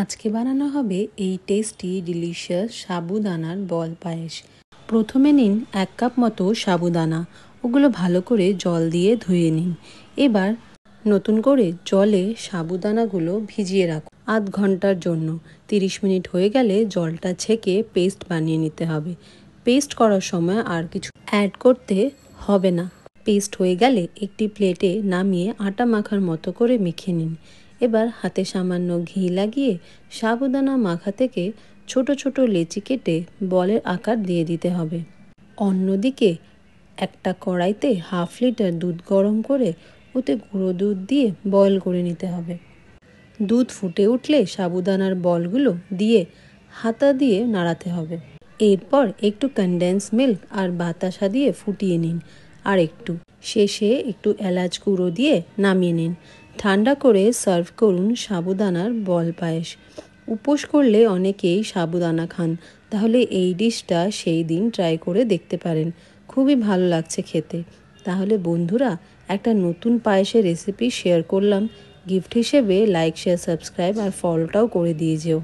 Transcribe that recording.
আজকে বানানো হবে এই টেস্টি ডিলিশিয়াস সাবুদানার বল পায়েস। প্রথমে নিন 1 কাপ মতো সাবুদানা, ওগুলো ভালো করে জল দিয়ে ধুয়ে নিন। এবার নতুন করে জলে সাবুদানাগুলো ভিজিয়ে রাখুন আধ ঘন্টার জন্য। 30 মিনিট হয়ে গেলে জলটা ছেঁকে পেস্ট বানিয়ে নিতে হবে। পেস্ট করার সময় আর কিছু অ্যাড করতে হবে না। পেস্ট হয়ে গেলে একটি প্লেটে নামিয়ে আটা মাখার মতো করে মেখে নিন। এবার হাতে সামান্য ঘি লাগিয়ে সাবুদানা মাখা থেকে ছোট ছোট লেচি কেটে বলের আকার দিয়ে দিতে হবে। অন্যদিকে একটা কড়াইতে 1/2 লিটার দুধ গরম করে ওতে গুঁড়ো দুধ দিয়ে বয়েল করে নিতে হবে। দুধ ফুটে উঠলে সাবুদানার বলগুলো দিয়ে হাতা দিয়ে নাড়াতে হবে। এরপর একটু কনডেন্স মিল্ক আর বাতাসা দিয়ে ফুটিয়ে নিন। আর একটু শেষে একটু এলাচ গুঁড়ো দিয়ে নামিয়ে নিন। ঠান্ডা করে সার্ভ করুন সাবুদানার বল পায়েস। উপোস করলে অনেকেই সাবুদানা খান, তাহলে এই ডিশটা সেই দিন ট্রাই করে দেখতে পারেন। খুবই ভালো লাগছে খেতে। তাহলে বন্ধুরা, একটা নতুন পায়েসের রেসিপি শেয়ার করলাম। গিফট হিসেবে লাইক, শেয়ার, সাবস্ক্রাইব আর ফলোটাও করে দিয়ে যেও।